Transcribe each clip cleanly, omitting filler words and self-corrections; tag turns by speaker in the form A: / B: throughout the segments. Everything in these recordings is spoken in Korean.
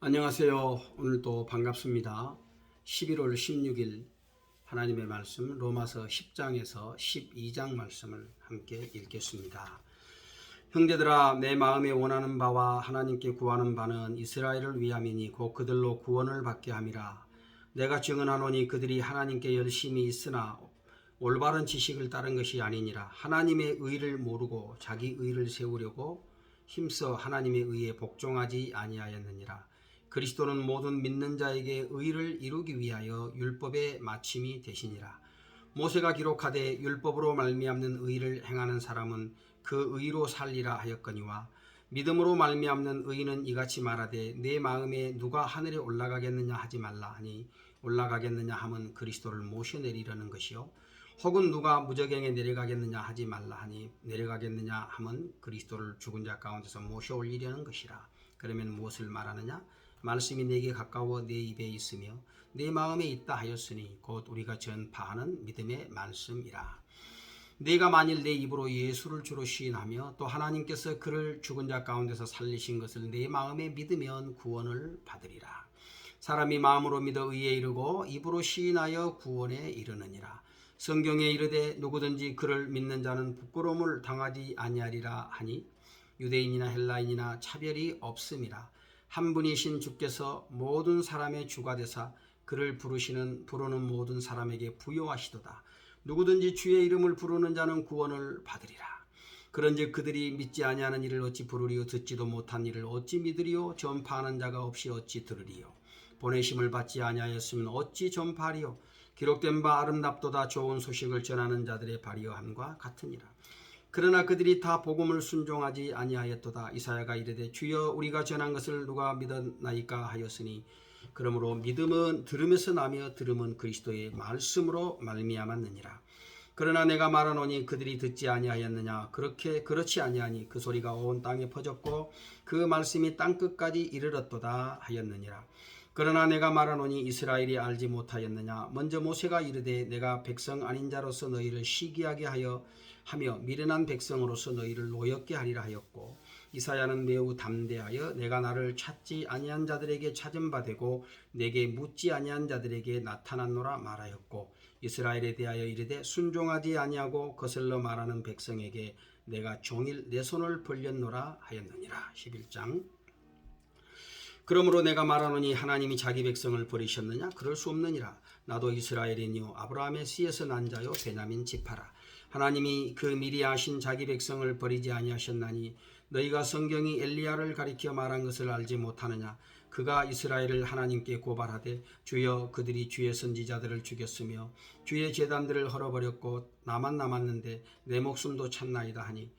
A: 안녕하세요. 오늘도 반갑습니다. 11월 16일 하나님의 말씀 로마서 10장에서 12장 말씀을 함께 읽겠습니다. 형제들아, 내 마음에 원하는 바와 하나님께 구하는 바는 이스라엘을 위함이니 곧 그들로 구원을 받게 함이라. 내가 증언하노니 그들이 하나님께 열심히 있으나 올바른 지식을 따른 것이 아니니라. 하나님의 의를 모르고 자기 의를 세우려고 힘써 하나님의 의에 복종하지 아니하였느니라. 그리스도는 모든 믿는 자에게 의를 이루기 위하여 율법의 마침이 되시니라. 모세가 기록하되 율법으로 말미암는 의를 행하는 사람은 그 의로 살리라 하였거니와 믿음으로 말미암는 의는 이같이 말하되 내 마음에 누가 하늘에 올라가겠느냐 하지 말라 하니 올라가겠느냐 함은 그리스도를 모셔내리려는 것이요 혹은 누가 무저갱에 내려가겠느냐 하지 말라 하니 내려가겠느냐 함은 그리스도를 죽은 자 가운데서 모셔 올리려는 것이라. 그러면 무엇을 말하느냐? 말씀이 내게 가까워 내 입에 있으며 내 마음에 있다 하였으니 곧 우리가 전파하는 믿음의 말씀이라. 내가 만일 내 입으로 예수를 주로 시인하며 또 하나님께서 그를 죽은 자 가운데서 살리신 것을 내 마음에 믿으면 구원을 받으리라. 사람이 마음으로 믿어 의에 이르고 입으로 시인하여 구원에 이르느니라. 성경에 이르되 누구든지 그를 믿는 자는 부끄러움을 당하지 아니하리라 하니 유대인이나 헬라인이나 차별이 없음이라. 한 분이신 주께서 모든 사람의 주가 되사 그를 부르는 모든 사람에게 부요하시도다. 누구든지 주의 이름을 부르는 자는 구원을 받으리라. 그런즉 그들이 믿지 아니하는 일을 어찌 부르리요? 듣지도 못한 일을 어찌 믿으리요? 전파하는 자가 없이 어찌 들으리요? 보내심을 받지 아니하였으면 어찌 전파하리요? 기록된 바 아름답도다. 좋은 소식을 전하는 자들의 발이여함과 같으니라. 그러나 그들이 다 복음을 순종하지 아니하였도다. 이사야가 이르되 주여 우리가 전한 것을 누가 믿었나이까 하였으니 그러므로 믿음은 들음에서 나며 들음은 그리스도의 말씀으로 말미암았느니라. 그러나 내가 말하노니 그들이 듣지 아니하였느냐? 그렇지 아니하니 그 소리가 온 땅에 퍼졌고 그 말씀이 땅끝까지 이르렀도다 하였느니라. 그러나 내가 말하노니 이스라엘이 알지 못하였느냐? 먼저 모세가 이르되 내가 백성 아닌 자로서 너희를 시기하게 하며 미련한 백성으로서 너희를 노엽게 하리라 하였고, 이사야는 매우 담대하여 내가 나를 찾지 아니한 자들에게 찾은 바 되고 내게 묻지 아니한 자들에게 나타났노라 말하였고, 이스라엘에 대하여 이르되 순종하지 아니하고 거슬러 말하는 백성에게 내가 종일 내 손을 벌렸노라 하였느니라. 11장. 그러므로 내가 말하노니 하나님이 자기 백성을 버리셨느냐? 그럴 수 없느니라. 나도 이스라엘이니요 아브라함의 씨에서 난 자요 베냐민 지파라. 하나님이 그 미리 아신 자기 백성을 버리지 아니하셨나니 너희가 성경이 엘리야를 가리켜 말한 것을 알지 못하느냐? 그가 이스라엘을 하나님께 고발하되 주여 그들이 주의 선지자들을 죽였으며 주의 제단들을 헐어버렸고 나만 남았는데 내 목숨도 찾나이다 하니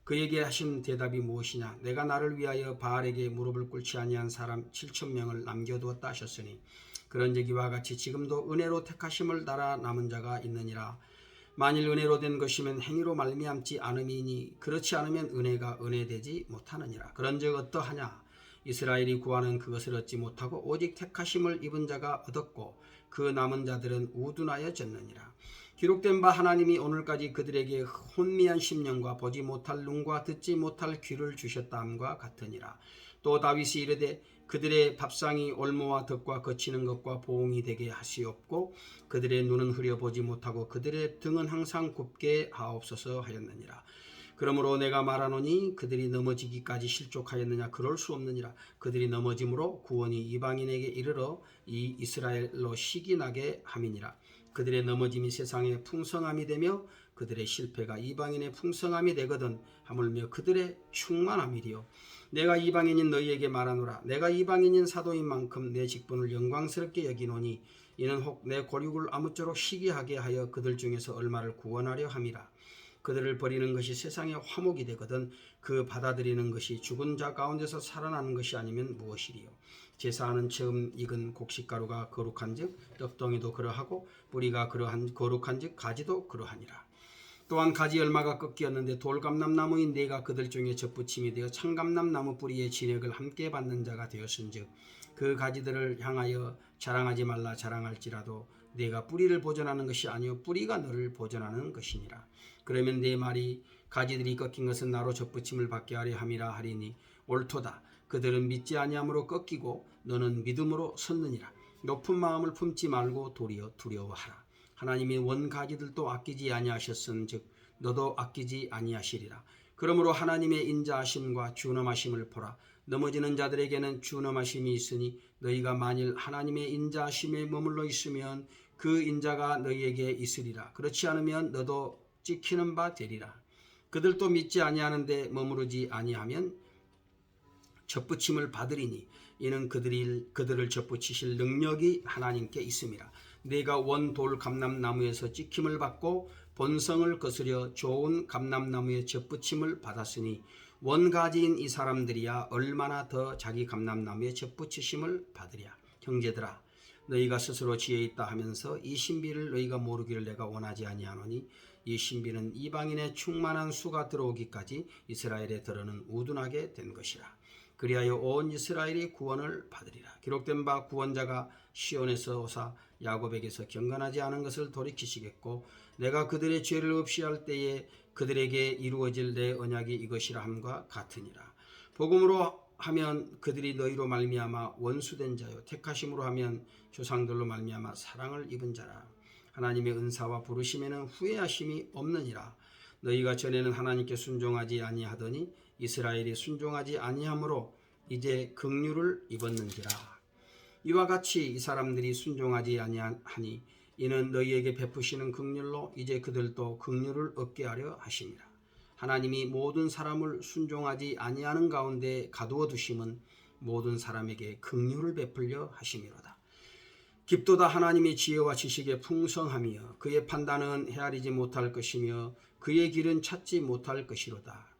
A: 그에게 하신 대답이 무엇이냐? 내가 나를 위하여 바알에게 무릎을 꿇지 아니한 사람 7,000명을 남겨두었다 하셨으니 그런즉 이와 같이 지금도 은혜로 택하심을 따라 남은 자가 있느니라. 만일 은혜로 된 것이면 행위로 말미암지 않음이니 그렇지 않으면 은혜가 은혜되지 못하느니라. 그런즉 어떠하냐? 이스라엘이 구하는 그것을 얻지 못하고 오직 택하심을 입은 자가 얻었고 그 남은 자들은 우둔하여졌느니라. 기록된 바 하나님이 오늘까지 그들에게 혼미한 심령과 보지 못할 눈과 듣지 못할 귀를 주셨다 함과 같으니라. 또 다윗이 이르되 그들의 밥상이 올무와 덕과 거치는 것과 보응이 되게 하시옵고 그들의 눈은 흐려보지 못하고 그들의 등은 항상 굽게 하옵소서 하였느니라. 그러므로 내가 말하노니 그들이 넘어지기까지 실족하였느냐? 그럴 수 없느니라. 그들이 넘어짐으로 구원이 이방인에게 이르러 이 이스라엘로 시기나게 함이니라. 그들의 넘어짐이 세상의 풍성함이 되며 그들의 실패가 이방인의 풍성함이 되거든 하물며 그들의 충만함이리요. 내가 이방인인 너희에게 말하노라. 내가 이방인인 사도인 만큼 내 직분을 영광스럽게 여기노니 이는 혹 내 고륙을 아무쪼록 시기하게 하여 그들 중에서 얼마를 구원하려 함이라. 그들을 버리는 것이 세상의 화목이 되거든 그 받아들이는 것이 죽은 자 가운데서 살아나는 것이 아니면 무엇이리요. 제사하는 처음 익은 곡식가루가 거룩한즉 떡덩이도 그러하고 뿌리가 거룩한즉 가지도 그러하니라. 또한 가지 열마가 꺾이었는데 돌감람나무인 내가 그들 중에 접붙임이 되어 참감람나무 뿌리의 진액을 함께 받는 자가 되었은즉 그 가지들을 향하여 자랑하지 말라. 자랑할지라도 내가 뿌리를 보존하는 것이 아니요 뿌리가 너를 보존하는 것이니라. 그러면 내 말이 가지들이 꺾인 것은 나로 접붙임을 받게 하려 함이라 하리니 옳도다. 그들은 믿지 아니함으로 꺾이고 너는 믿음으로 섰느니라. 높은 마음을 품지 말고 도리어 두려워하라. 하나님이 원가지들도 아끼지 아니하셨은즉 너도 아끼지 아니하시리라. 그러므로 하나님의 인자하심과 준엄하심을 보라. 넘어지는 자들에게는 준엄하심이 있으니 너희가 만일 하나님의 인자하심에 머물러 있으면 그 인자가 너희에게 있으리라. 그렇지 않으면 너도 찍히는 바 되리라. 그들도 믿지 아니하는데 머무르지 아니하면 접붙임을 받으리니 이는 그들을 접붙이실 능력이 하나님께 있음이라. 네가 원돌 감람나무에서 찍힘을 받고 본성을 거스려 좋은 감람나무에 접붙임을 받았으니 원가지인 이 사람들이야 얼마나 더 자기 감람나무에 접붙이심을 받으랴. 형제들아, 너희가 스스로 지혜 있다 하면서 이 신비를 너희가 모르기를 내가 원하지 아니하노니 이 신비는 이방인의 충만한 수가 들어오기까지 이스라엘에 들어는 우둔하게 된 것이라. 그리하여 온 이스라엘이 구원을 받으리라. 기록된 바 구원자가 시온에서 오사 야곱에게서 경건하지 않은 것을 돌이키시겠고 내가 그들의 죄를 없이 할 때에 그들에게 이루어질 내 언약이 이것이라 함과 같으니라. 복음으로 하면 그들이 너희로 말미암아 원수된 자요 택하심으로 하면 조상들로 말미암아 사랑을 입은 자라. 하나님의 은사와 부르심에는 후회하심이 없느니라. 너희가 전에는 하나님께 순종하지 아니하더니 이스라엘이 순종하지 아니하므로 이제 긍휼을 입었는지라. 이와 같이 이 사람들이 순종하지 아니하니 이는 너희에게 베푸시는 긍휼로 이제 그들도 긍휼을 얻게 하려 하심이라. 하나님이 모든 사람을 순종하지 아니하는 가운데 가두어 두심은 모든 사람에게 긍휼을 베풀려 하심이로다. 깊도다 하나님의 지혜와 지식에 풍성하며 그의 판단은 헤아리지 못할 것이며 그의 길은 찾지 못할 것이로다.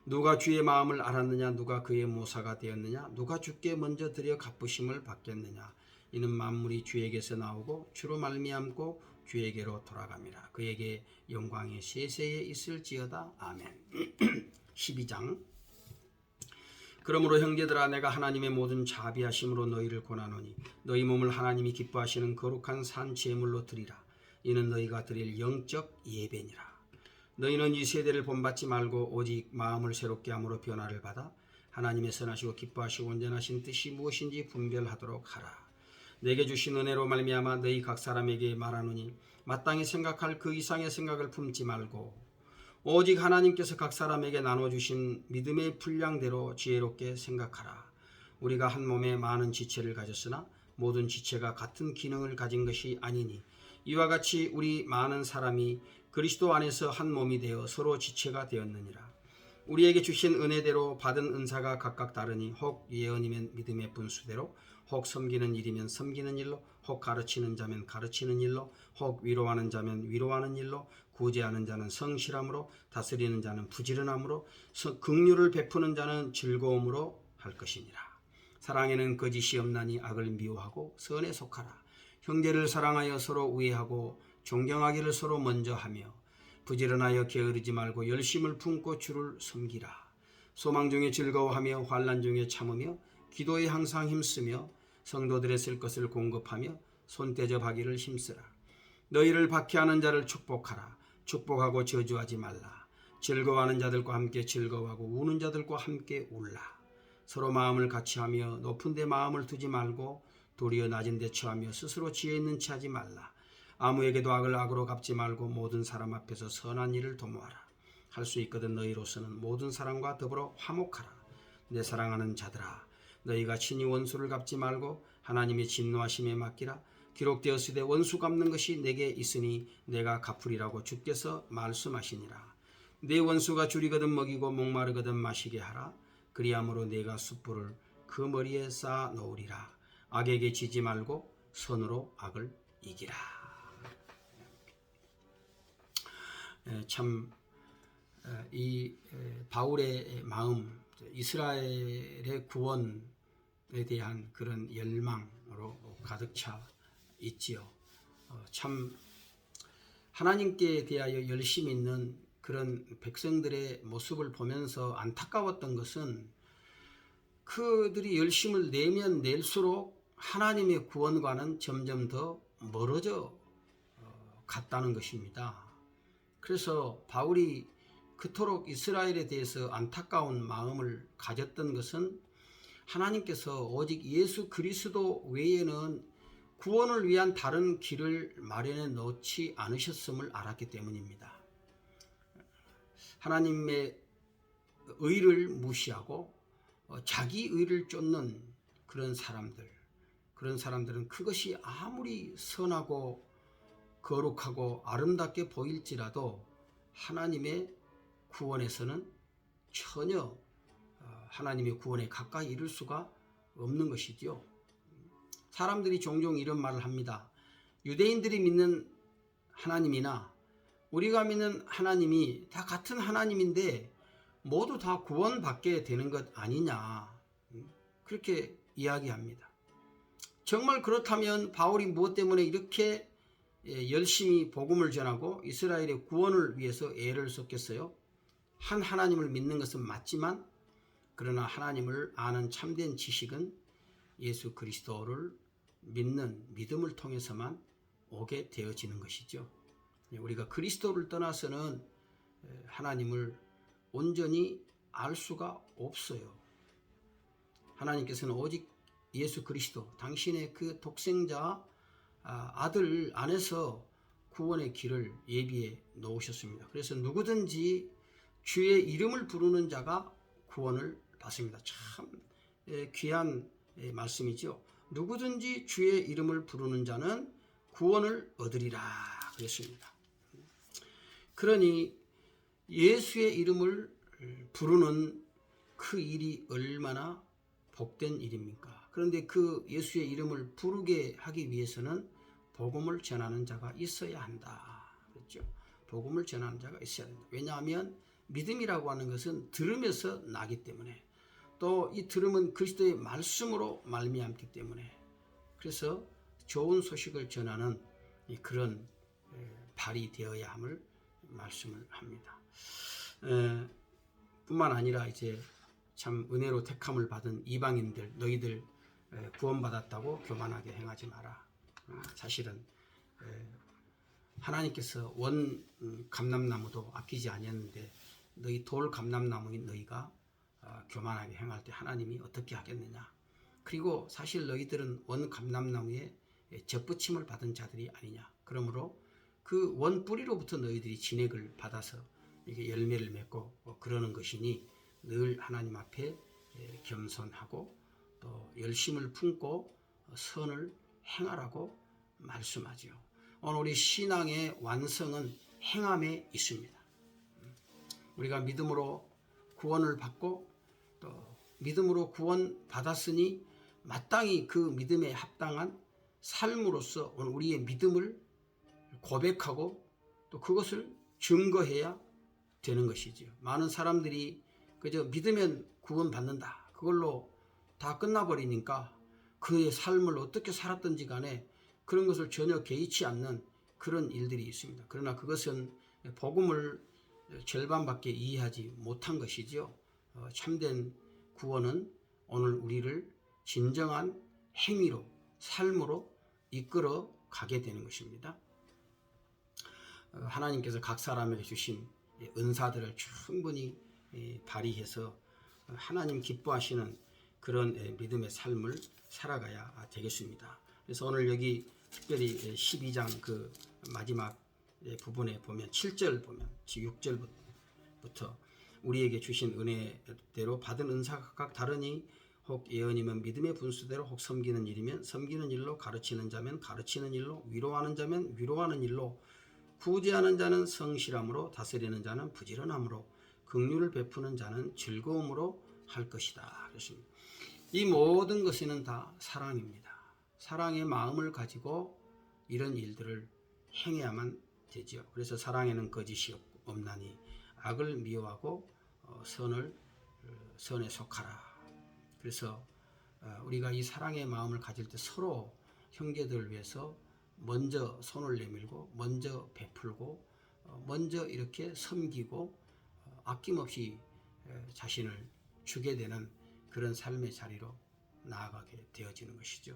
A: 누가 주의 마음을 알았느냐? 누가 그의 모사가 되었느냐? 누가 주께 먼저 드려 갚으심을 받겠느냐? 이는 만물이 주에게서 나오고 주로 말미암고 주에게로 돌아갑니다. 그에게 영광이 세세에 있을지어다. 아멘. 12장. 그러므로 형제들아, 내가 하나님의 모든 자비하심으로 너희를 권하노니 너희 몸을 하나님이 기뻐하시는 거룩한 산 제물로 드리라. 이는 너희가 드릴 영적 예배니라. 너희는 이 세대를 본받지 말고 오직 마음을 새롭게 함으로 변화를 받아 하나님의 선하시고 기뻐하시고 온전하신 뜻이 무엇인지 분별하도록 하라. 내게 주신 은혜로 말미암아 너희 각 사람에게 말하노니 마땅히 생각할 그 이상의 생각을 품지 말고 오직 하나님께서 각 사람에게 나눠주신 믿음의 분량대로 지혜롭게 생각하라. 우리가 한 몸에 많은 지체를 가졌으나 모든 지체가 같은 기능을 가진 것이 아니니 이와 같이 우리 많은 사람이 그리스도 안에서 한 몸이 되어 서로 지체가 되었느니라. 우리에게 주신 은혜대로 받은 은사가 각각 다르니 혹 예언이면 믿음의 분수대로, 혹 섬기는 일이면 섬기는 일로, 혹 가르치는 자면 가르치는 일로, 혹 위로하는 자면 위로하는 일로, 구제하는 자는 성실함으로, 다스리는 자는 부지런함으로, 긍휼을 베푸는 자는 즐거움으로 할 것이니라. 사랑에는 거짓이 없나니 악을 미워하고 선에 속하라. 형제를 사랑하여 서로 우애하고 존경하기를 서로 먼저 하며 부지런하여 게으르지 말고 열심을 품고 주를 섬기라. 소망 중에 즐거워하며 환난 중에 참으며 기도에 항상 힘쓰며 성도들의 쓸 것을 공급하며 손대접하기를 힘쓰라. 너희를 박해하는 자를 축복하라. 축복하고 저주하지 말라. 즐거워하는 자들과 함께 즐거워하고 우는 자들과 함께 울라. 서로 마음을 같이하며 높은 데 마음을 두지 말고 도리어 낮은 데 처하며 스스로 지혜 있는 체 하지 말라. 아무에게도 악을 악으로 갚지 말고 모든 사람 앞에서 선한 일을 도모하라. 할 수 있거든 너희로서는 모든 사람과 더불어 화목하라. 내 사랑하는 자들아, 너희가 친히 원수를 갚지 말고 하나님의 진노하심에 맡기라. 기록되었으되 원수 갚는 것이 내게 있으니 내가 갚으리라고 주께서 말씀하시니라. 내 원수가 줄이거든 먹이고 목마르거든 마시게 하라. 그리함으로 내가 숯불을 그 머리에 쌓아 놓으리라. 악에게 지지 말고 선으로 악을 이기라. 참 이 바울의 마음, 이스라엘의 구원에 대한 그런 열망으로 가득 차 있지요. 참 하나님께 대하여 열심히 있는 그런 백성들의 모습을 보면서 안타까웠던 것은 그들이 열심을 내면 낼수록 하나님의 구원과는 점점 더 멀어져 갔다는 것입니다. 그래서 바울이 그토록 이스라엘에 대해서 안타까운 마음을 가졌던 것은 하나님께서 오직 예수 그리스도 외에는 구원을 위한 다른 길을 마련해 놓지 않으셨음을 알았기 때문입니다. 하나님의 의를 무시하고 자기 의를 쫓는 그런 사람들은 그것이 아무리 선하고 거룩하고 아름답게 보일지라도 하나님의 구원에서는 전혀 하나님의 구원에 가까이 이를 수가 없는 것이지요. 사람들이 종종 이런 말을 합니다. 유대인들이 믿는 하나님이나 우리가 믿는 하나님이 다 같은 하나님인데 모두 다 구원받게 되는 것 아니냐, 그렇게 이야기합니다. 정말 그렇다면 바울이 무엇 때문에 이렇게 열심히 복음을 전하고 이스라엘의 구원을 위해서 애를 썼겠어요? 한 하나님을 믿는 것은 맞지만 그러나 하나님을 아는 참된 지식은 예수 그리스도를 믿는 믿음을 통해서만 오게 되어지는 것이죠. 우리가 그리스도를 떠나서는 하나님을 온전히 알 수가 없어요. 하나님께서는 오직 예수 그리스도, 당신의 그 독생자 아들 안에서 구원의 길을 예비해 놓으셨습니다. 그래서 누구든지 주의 이름을 부르는 자가 구원을 받습니다. 참 귀한 말씀이죠. 누구든지 주의 이름을 부르는 자는 구원을 얻으리라 그랬습니다. 그러니 예수의 이름을 부르는 그 일이 얼마나 복된 일입니까? 그런데 그 예수의 이름을 부르게 하기 위해서는 복음을 전하는 자가 있어야 한다. 그렇죠? 복음을 전하는 자가 있어야 한다. 왜냐하면 믿음이라고 하는 것은 들으면서 나기 때문에, 또 이 들음은 그리스도의 말씀으로 말미암기 때문에, 그래서 좋은 소식을 전하는 그런 발이 되어야 함을 말씀을 합니다. 뿐만 아니라 이제 참 은혜로 택함을 받은 이방인들, 너희들 구원받았다고 교만하게 행하지 마라. 사실은 하나님께서 원 감람나무도 아끼지 아니었는데 너희 돌 감람나무인 너희가 교만하게 행할 때 하나님이 어떻게 하겠느냐. 그리고 사실 너희들은 원 감람나무에 젖붙임을 받은 자들이 아니냐. 그러므로 그 원 뿌리로부터 너희들이 진액을 받아서 이게 열매를 맺고 그러는 것이니 늘 하나님 앞에 겸손하고 또 열심을 품고 선을 행하라고 말씀하죠. 오늘 우리 신앙의 완성은 행함에 있습니다. 우리가 믿음으로 구원을 받고 또 믿음으로 구원 받았으니 마땅히 그 믿음에 합당한 삶으로서 오늘 우리의 믿음을 고백하고 또 그것을 증거해야 되는 것이죠. 많은 사람들이 그저 믿으면 구원받는다, 그걸로 다 끝나버리니까 그의 삶을 어떻게 살았든지 간에 그런 것을 전혀 개의치 않는 그런 일들이 있습니다. 그러나 그것은 복음을 절반밖에 이해하지 못한 것이죠. 참된 구원은 오늘 우리를 진정한 행위로, 삶으로 이끌어 가게 되는 것입니다. 하나님께서 각 사람에게 주신 은사들을 충분히 발휘해서 하나님 기뻐하시는 그런 믿음의 삶을 살아가야 되겠습니다. 그래서 오늘 여기 특별히 12장 그 마지막 부분에 보면 7절 보면 6절부터 우리에게 주신 은혜대로 받은 은사가 각각 다르니 혹 예언이면 믿음의 분수대로, 혹 섬기는 일이면 섬기는 일로, 가르치는 자면 가르치는 일로, 위로하는 자면 위로하는 일로, 구제하는 자는 성실함으로, 다스리는 자는 부지런함으로, 긍휼을 베푸는 자는 즐거움으로 할 것이다. 그렇습니다. 이 모든 것에는 다 사랑입니다. 사랑의 마음을 가지고 이런 일들을 행해야만 되죠. 그래서 사랑에는 거짓이 없나니 악을 미워하고 선에 속하라. 그래서 우리가 이 사랑의 마음을 가질 때 서로 형제들을 위해서 먼저 손을 내밀고 먼저 베풀고 먼저 이렇게 섬기고 아낌없이 자신을 주게 되는 그런 삶의 자리로 나아가게 되어지는 것이죠.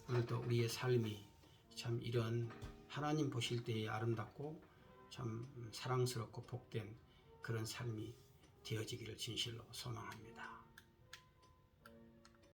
A: 오늘도 우리의 삶이 참 이런 하나님 보실 때에 아름답고 참 사랑스럽고 복된 그런 삶이 되어지기를 진실로 소망합니다.